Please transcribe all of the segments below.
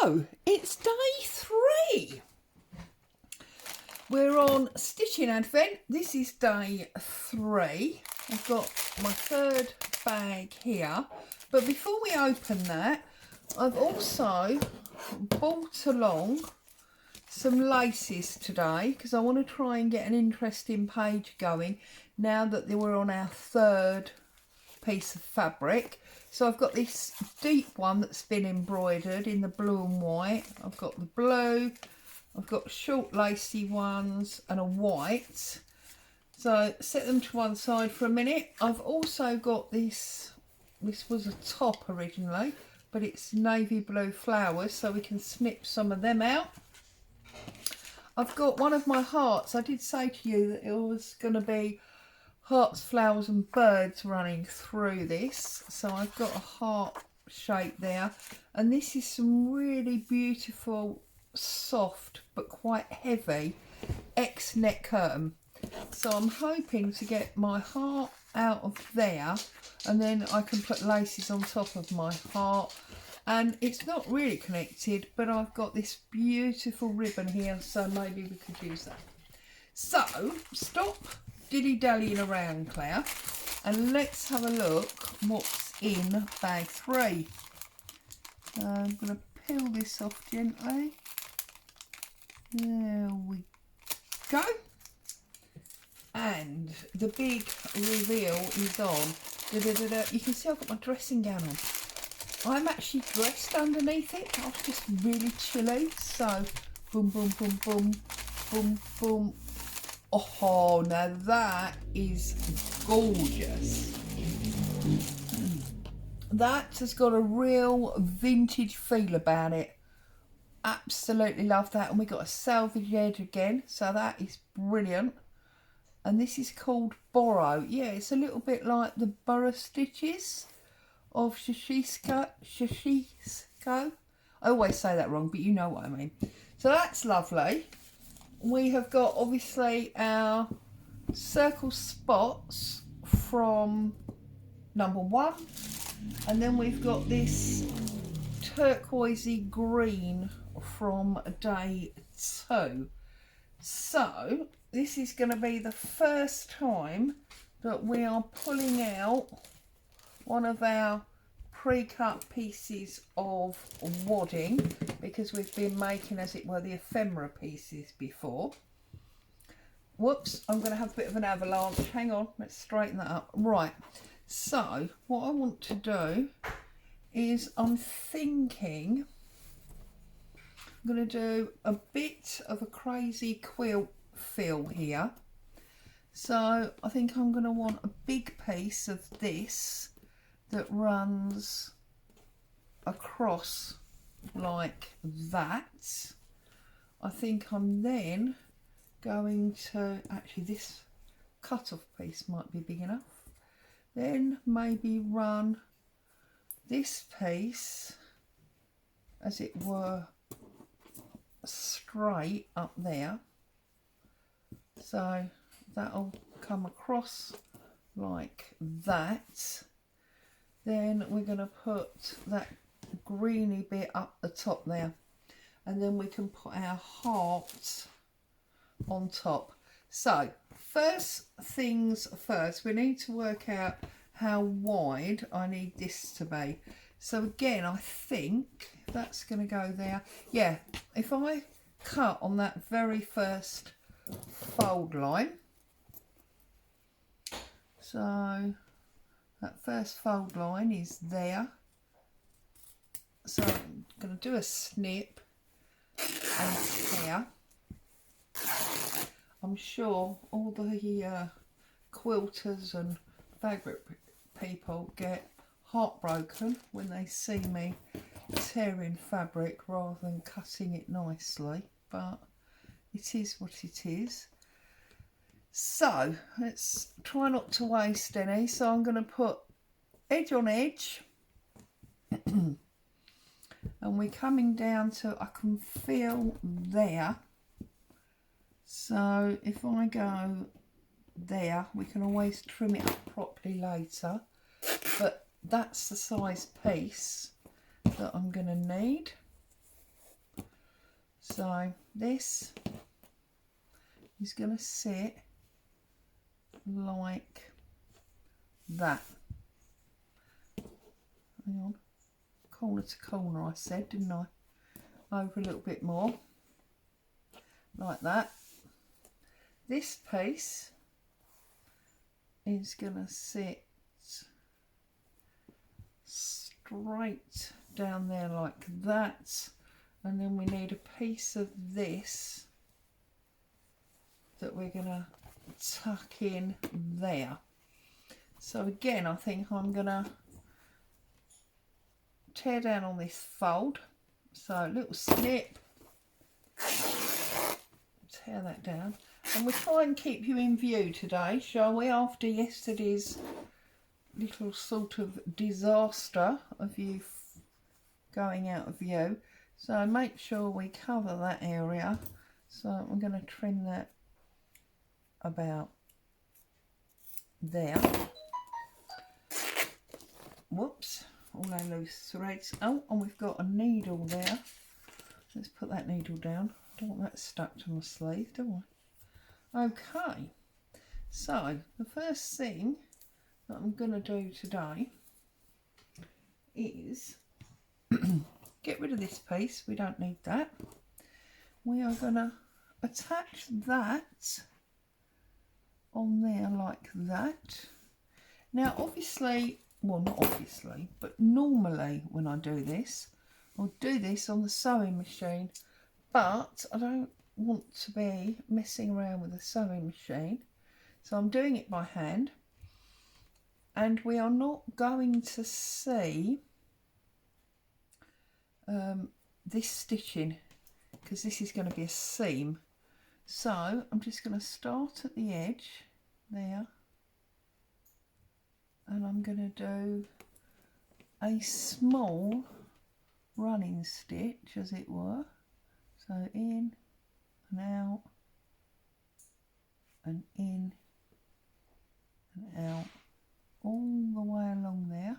So it's day 3. We're on Stitching Advent. This is day 3. I've got my 3rd bag here. But before we open that, I've also brought along some laces today because I want to try and get an interesting page going now that we're on our 3rd piece of fabric. So I've got this deep one that's been embroidered in the blue and white. I've got the blue, I've got short lacy ones and a white. So set them to one side for a minute. I've also got this was a top originally, but it's navy blue flowers, so we can snip some of them out. I've got one of my hearts. I did say to you that it was going to be hearts, flowers and birds running through this. So I've got a heart shape there. And this is some really beautiful, soft but quite heavy X-neck curtain. So I'm hoping to get my heart out of there and then I can put laces on top of my heart. And it's not really connected, but I've got this beautiful ribbon here, so maybe we could use that. So stop dilly-dallying around, Claire, and let's have a look what's in bag 3. I'm going to peel this off gently. There we go. And the big reveal is on. You can see I've got my dressing gown on. I'm actually dressed underneath it. I was just really chilly. So, boom, boom, boom, boom, boom, boom. Oh, now that is gorgeous. That has got a real vintage feel about it. Absolutely love that. And we got a salvage edge again. So that is brilliant. And this is called Boro. Yeah, it's a little bit like the boro stitches of Shishisko. I always say that wrong, but you know what I mean. So that's lovely. We have got obviously our circle spots from number 1, and then we've got this turquoisey green from day 2. So this is going to be the first time that we are pulling out one of our pre-cut pieces of wadding, because we've been making, as it were, the ephemera pieces before. Whoops, I'm going to have a bit of an avalanche. Hang on, let's straighten that up. Right, so what I want to do is I'm thinking I'm going to do a bit of a crazy quilt feel here. So I think I'm going to want a big piece of this that runs across like that. I think I'm then going to, actually this cut-off piece might be big enough, then maybe run this piece, as it were, straight up there. So that'll come across like that. Then we're going to put that greeny bit up the top there, and then we can put our heart on top. So first things first, we need to work out how wide I need this to be. So again, I think that's going to go there. Yeah, if I cut on that very first fold line, so that first fold line is there. So I'm going to do a snip and tear. I'm sure all the quilters and fabric people get heartbroken when they see me tearing fabric rather than cutting it nicely, but it is what it is. So let's try not to waste any. So I'm going to put edge on edge and we're coming down to, I can feel there. So if I go there, we can always trim it up properly later, but that's the size piece that I'm going to need. So this is going to sit like that. Hang on, corner to corner I said, didn't I? Over a little bit more, like that. This piece is going to sit straight down there like that, and then we need a piece of this that we're going to tuck in there. So again, I think I'm going to tear down on this fold, so a little snip, tear that down, and we'll try and keep you in view today, shall we, after yesterday's little sort of disaster of you going out of view. So make sure we cover that area. So I'm going to trim that about there. Whoops, all our loose threads. Oh, and we've got a needle there. Let's put that needle down. I don't want that stuck to my sleeve, do I? Okay, so the first thing that I'm going to do today is get rid of this piece. We don't need that. We are going to attach that on there like that. Now obviously, well not obviously, but normally when I do this, I'll do this on the sewing machine, but I don't want to be messing around with the sewing machine, so I'm doing it by hand. And we are not going to see this stitching because this is going to be a seam. So I'm just going to start at the edge there, and I'm going to do a small running stitch, as it were. So in and out and in and out, all the way along there.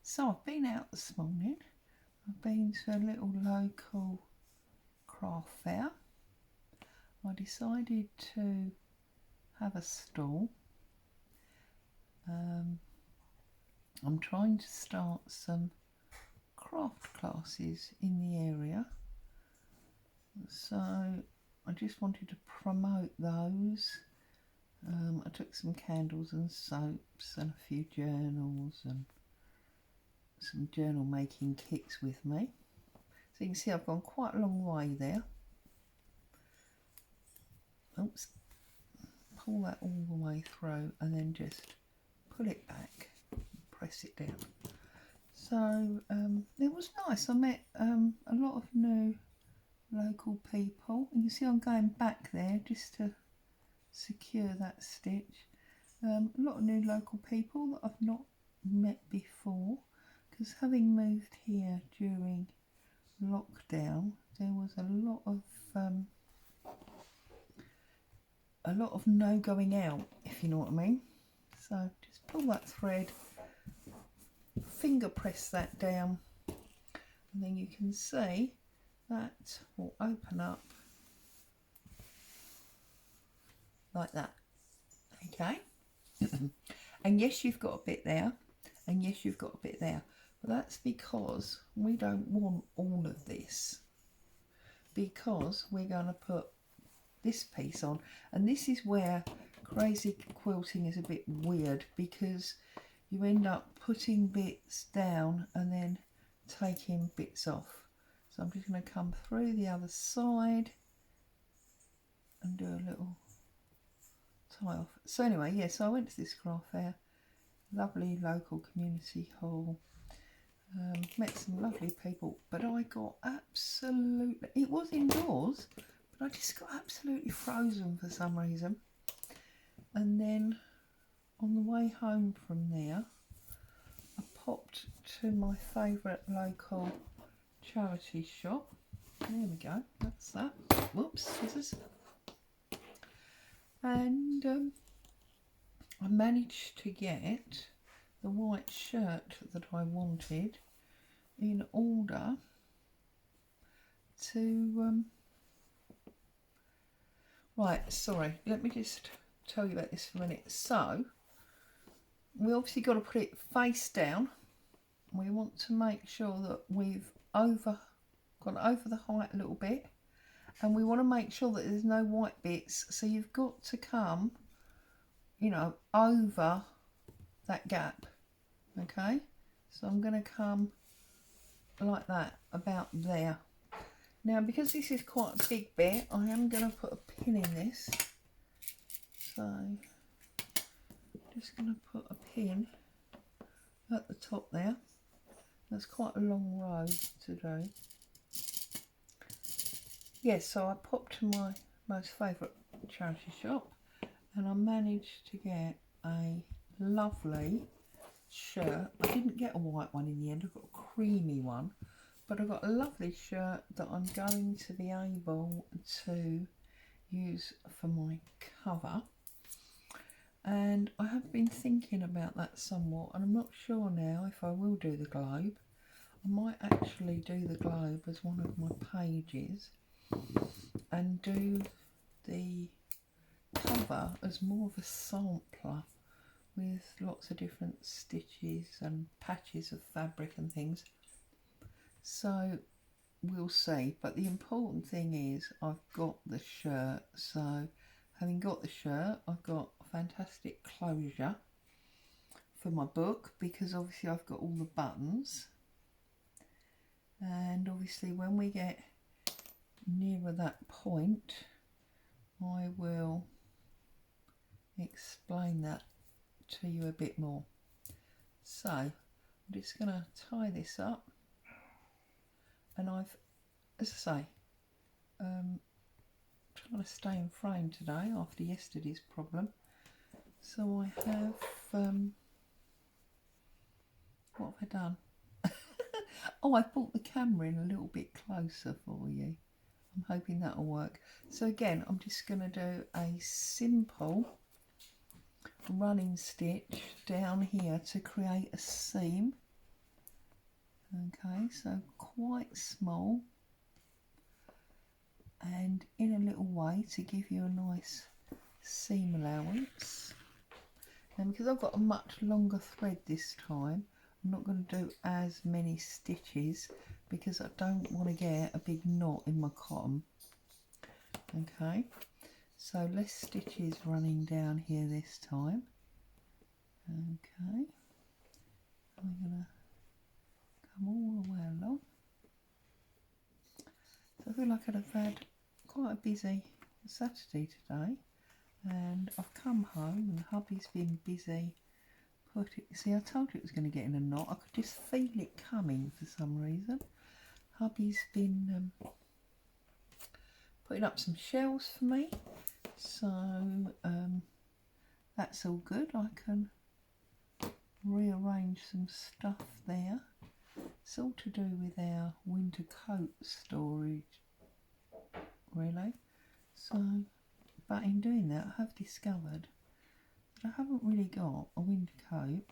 So I've been out this morning. I've been to a little local craft fair. I decided to have a stall. I'm trying to start some craft classes in the area, so I just wanted to promote those. I took some candles and soaps and a few journals and some journal making kits with me. So you can see I've gone quite a long way there. Oops. Pull that all the way through and then just pull it back, press it down. So it was nice. I met a lot of new local people. You can see I'm going back there just to secure that stitch. A lot of new local people that I've not met before, because having moved here during lockdown, there was a lot of no going out, if you know what I mean. So just pull that thread, finger press that down, and then you can see that will open up like that. Okay. And yes, you've got a bit there, and yes, you've got a bit there, but that's because we don't want all of this, because we're going to put this piece on. And this is where crazy quilting is a bit weird, because you end up putting bits down and then taking bits off. So I'm just going to come through the other side and do a little tie off. So anyway, yeah, so I went to this craft fair, lovely local community hall, met some lovely people, but I got absolutely, it was indoors, but I just got absolutely frozen for some reason. And then on the way home from there, I popped to my favourite local charity shop. There we go, that's that. Whoops, scissors. And I managed to get the white shirt that I wanted in order to right, sorry, let me just tell you about this for a minute. So we obviously got to put it face down. We want to make sure that we've gone over the height a little bit, and we want to make sure that there's no white bits, so you've got to come, you know, over that gap. Okay, so I'm going to come like that, about there. Now, because this is quite a big bit, I am going to put a pin in this. So just going to put a pin at the top there. That's quite a long row to do. Yes, so I popped to my most favourite charity shop and I managed to get a lovely shirt. I didn't get a white one in the end, I got a creamy one, but I got a lovely shirt that I'm going to be able to use for my cover. And I have been thinking about that somewhat, and I'm not sure now if I will do the globe. I might actually do the globe as one of my pages and do the cover as more of a sampler with lots of different stitches and patches of fabric and things. So we'll see, but the important thing is I've got the shirt. So having got the shirt, I've got fantastic closure for my book, because obviously I've got all the buttons, and obviously when we get nearer that point I will explain that to you a bit more. So I'm just going to tie this up, and I've, as I say, trying to stay in frame today after yesterday's problem. So I have, what have I done? Oh, I brought the camera in a little bit closer for you. I'm hoping that'll work. So again, I'm just going to do a simple running stitch down here to create a seam. Okay, so quite small and in a little way to give you a nice seam allowance. And because I've got a much longer thread this time, I'm not going to do as many stitches because I don't want to get a big knot in my cotton. Okay, so less stitches running down here this time. Okay, I'm going to come all the way along. So I feel like I'd have had quite a busy Saturday today, and I've come home and hubby's been busy. See, I told you it was going to get in a knot. I could just feel it coming for some reason. Hubby's been putting up some shelves for me, so that's all good. I can rearrange some stuff there. It's all to do with our winter coat storage, really. So, but in doing that, I have discovered I haven't really got a winter coat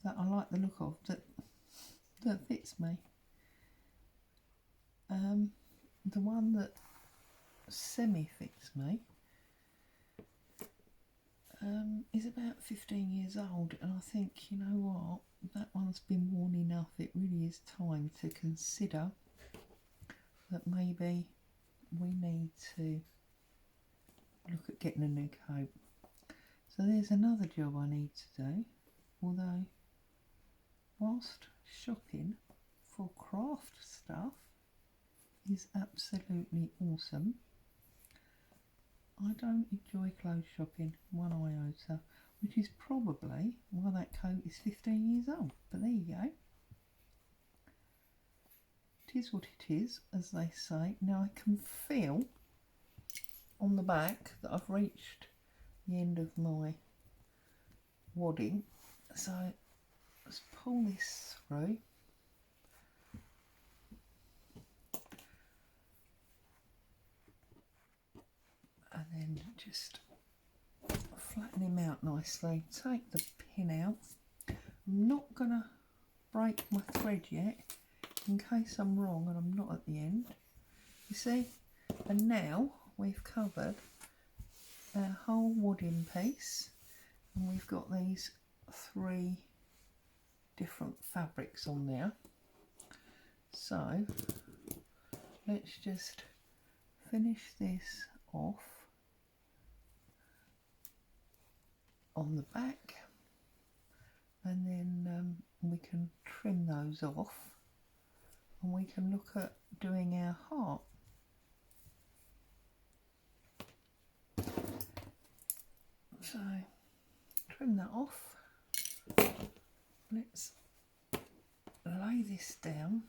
that I like the look of, that fits me. The one that semi-fits me is about 15 years old, and I think, you know what, that one's been worn enough. It really is time to consider that maybe we need to look at getting a new coat. So there's another job I need to do, although whilst shopping for craft stuff is absolutely awesome, I don't enjoy clothes shopping one iota, which is probably why that coat is 15 years old, but there you go. It is what it is, as they say. Now I can feel on the back that I've reached the end of my wadding, so let's pull this through. And then just flatten him out nicely. Take the pin out. I'm not going to break my thread yet in case I'm wrong and I'm not at the end. You see? And now we've covered our whole wadding piece, and we've got these 3 different fabrics on there. So let's just finish this off on the back, and then we can trim those off and we can look at doing our heart. So trim that off. Let's lay this down,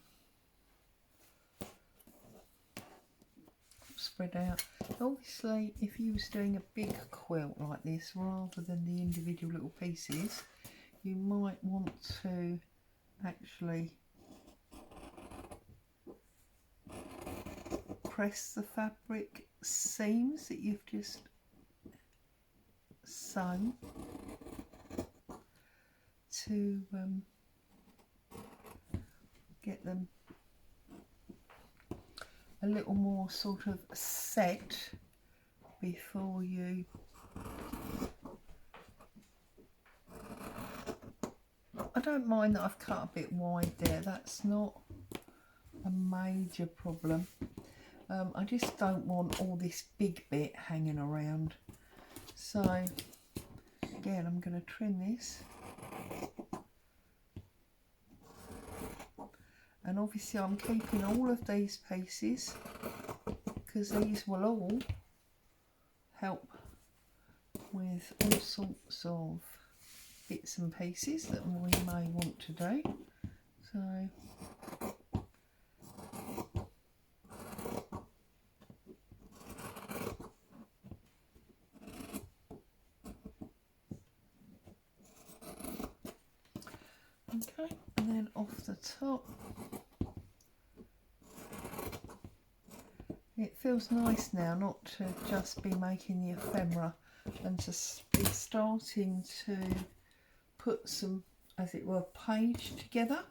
spread out. Obviously if you was doing a big quilt like this rather than the individual little pieces, you might want to actually press the fabric seams that you've just sewn to get them a little more sort of set before you I don't mind that I've cut a bit wide there, that's not a major problem. I just don't want all this big bit hanging around. So again, I'm going to trim this, and obviously I'm keeping all of these pieces because these will all help with all sorts of bits and pieces that we may want to do. So okay, and then off the top, it feels nice now not to just be making the ephemera and to be starting to put some, as it were, page together.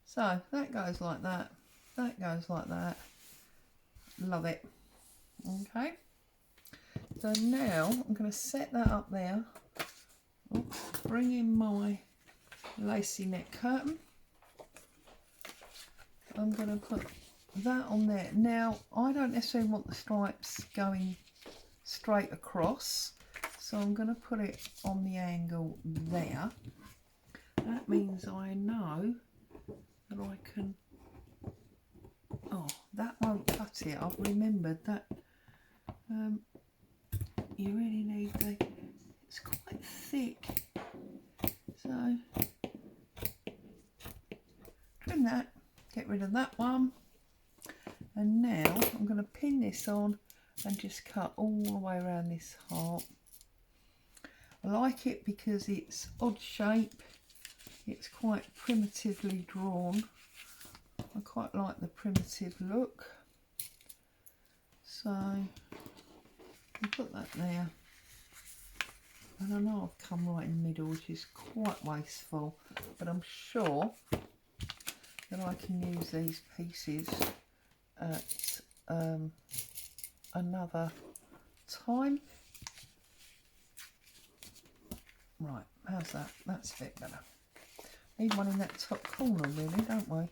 So that goes like that, that goes like that. Love it. Okay, so now I'm going to set that up there. Oops, bring in my lacy neck curtain. I'm going to put that on there. Now I don't necessarily want the stripes going straight across, so I'm going to put it on the angle there. That means I know that I can, oh, that won't cut it. I've remembered that you really need the, it's quite thick, so trim that, get rid of that one, and now I'm going to pin this on and just cut all the way around this heart. I like it because it's odd shape, it's quite primitively drawn. I quite like the primitive look, so I'll put that there. And I know I've come right in the middle, which is quite wasteful, but I'm sure that I can use these pieces at another time. Right, how's that? That's a bit better. Need one in that top corner really, don't we?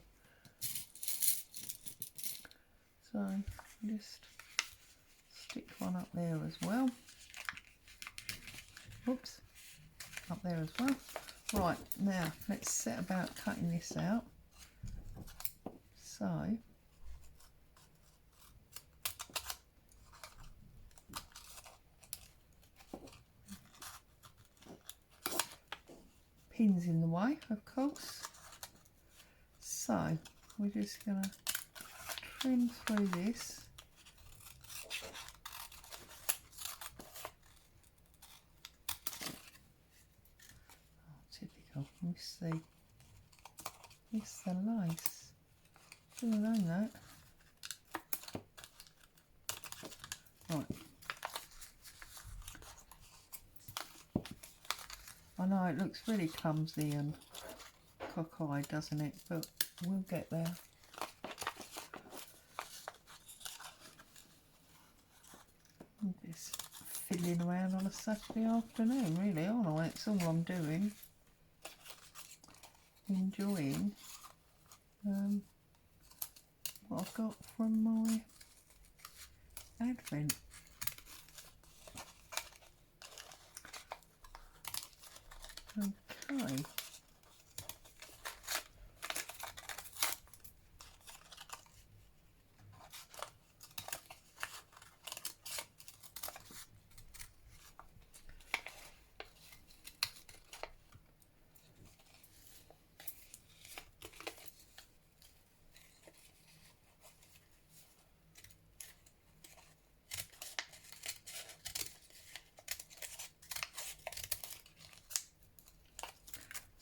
So just stick one up there as well. Oops, up there as well. Right, now let's set about cutting this out. So pins in the way, of course. So we're just going to trim through this. Oh, typical. Miss the lace. Should have known that. Right. I know it looks really clumsy and cockeyed, doesn't it? But we'll get there. I'm just fiddling around on a Saturday afternoon, really, aren't I? It's all I'm doing. Enjoying what I've got from my Advent. Okay.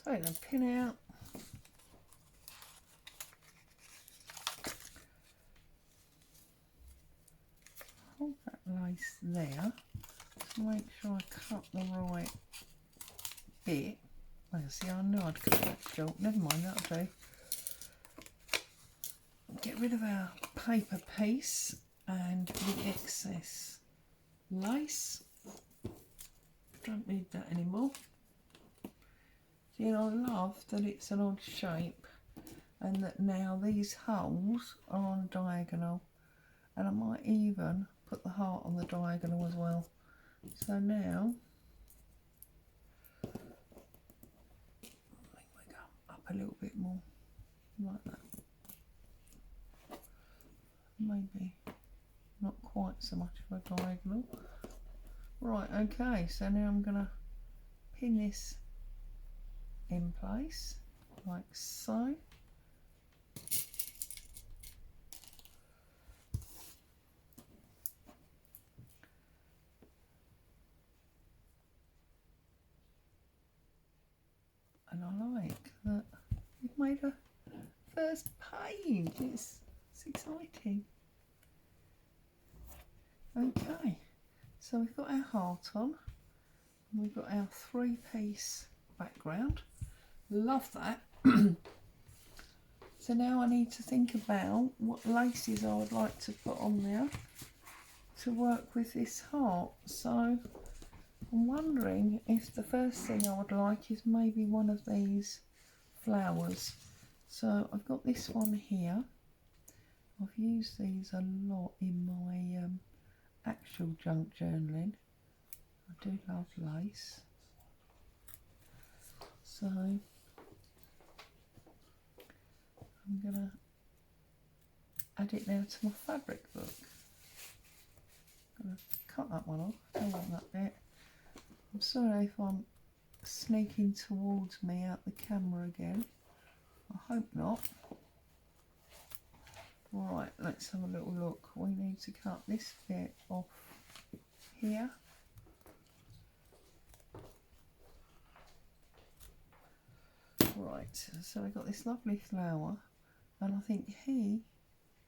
Take the pin out. Hold that lace there. Just make sure I cut the right bit. Oh, see, I knew I'd cut that short. Never mind, that'll do. Get rid of our paper piece and the excess lace. Don't need that anymore. See, I love that it's an odd shape and that now these holes are on a diagonal, and I might even put the heart on the diagonal as well. So now I think we go up a little bit more, like that. Maybe not quite so much of a diagonal. Right, okay, so now I'm going to pin this in place like so. And I like that we've made a first page. It's exciting. Okay, so we've got our heart on, and we've got our 3-piece background. Love that. So now I need to think about what laces I would like to put on there to work with this heart. So I'm wondering if the first thing I would like is maybe one of these flowers. So I've got this one here. I've used these a lot in my actual junk journaling. I do love lace. So I'm going to add it now to my fabric book. I'm going to cut that one off. I don't want that bit. I'm sorry if I'm sneaking towards me out the camera again. I hope not. Right, let's have a little look. We need to cut this bit off here. Right, so I got this lovely flower, and I think he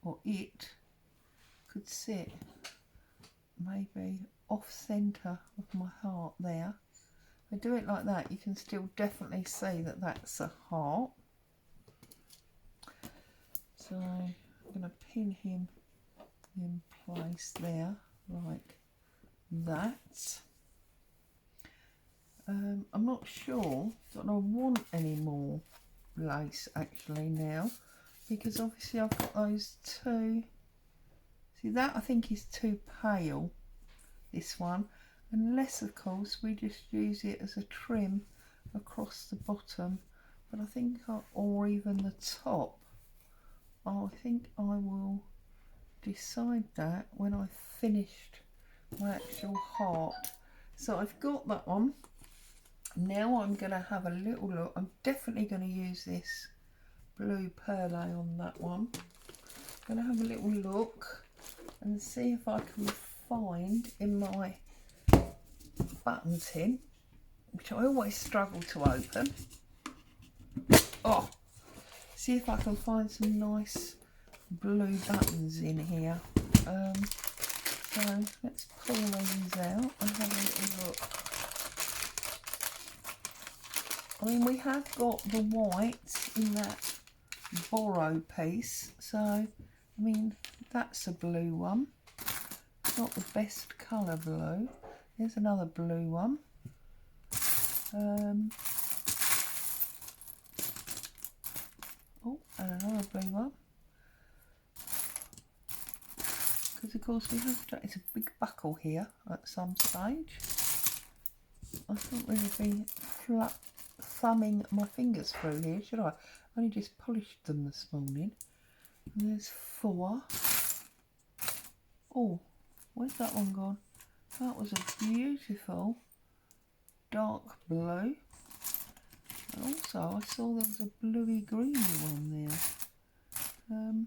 or it could sit maybe off centre of my heart there. If I do it like that, you can still definitely see that that's a heart. So I'm going to pin him in place there like that. I'm not sure that I want any more lace actually now, because obviously I've got those two. See, that I think is too pale, this one, unless of course we just use it as a trim across the bottom. But I think or even the top, I think I will decide that when I've finished my actual heart. So I've got that on. Now I'm going to have a little look. I'm definitely going to use this blue perle on that one. I'm going to have a little look and see if I can find in my button tin, which I always struggle to open. Oh, see if I can find some nice blue buttons in here. So let's pull these out and have a little look. I mean, we have got the white in that boro piece, so I mean, that's a blue one. It's not the best colour blue. There's another blue one. Oh, and another blue one. Because of course we have to, it's a big buckle here at some stage. I shouldn't really be thumbing my fingers through here, should I? I only just polished them this morning. And there's 4. Oh, where's that one gone? That was a beautiful dark blue. And also I saw there was a bluey greeny one there.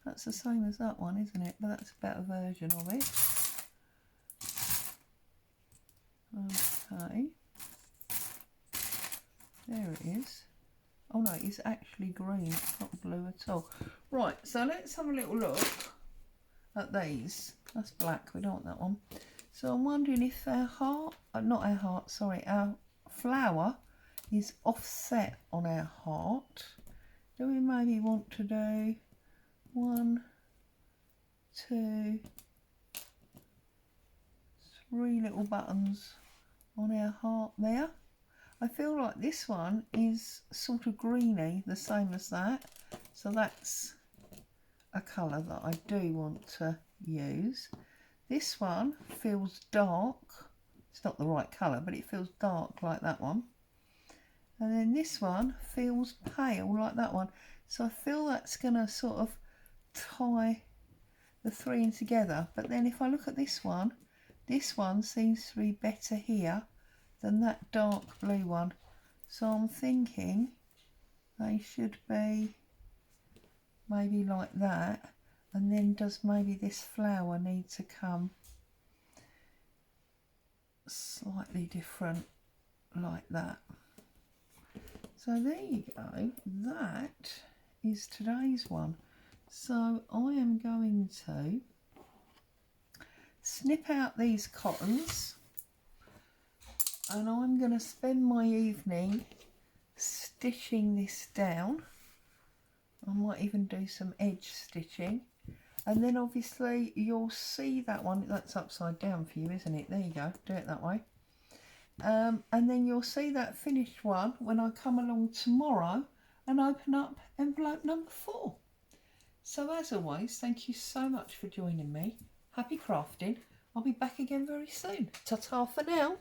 That's the same as that one, isn't it? But that's a better version of it. Okay. There it is. Oh no, it's actually green, it's not blue at all. Right, so let's have a little look at these. That's black, we don't want that one. So I'm wondering if our heart, not our heart, sorry, our flower is offset on our heart. Do we maybe want to do 1, 2, 3 little buttons on our heart there? I feel like this one is sort of greeny, the same as that. So that's a colour that I do want to use. This one feels dark. It's not the right colour, but it feels dark like that one. And then this one feels pale like that one. So I feel that's going to sort of tie the 3 in together. But then if I look at this one seems to be better here than that dark blue one. So I'm thinking they should be maybe like that. And then does maybe this flower need to come slightly different like that? So there you go, that is today's one. So I am going to snip out these cottons and I'm going to spend my evening stitching this down. I might even do some edge stitching. And then obviously you'll see that one, that's upside down for you, isn't it? There you go, do it that way. And then you'll see that finished one when I come along tomorrow and open up envelope number 4. So as always, thank you so much for joining me. Happy crafting. I'll be back again very soon. Ta-ta for now.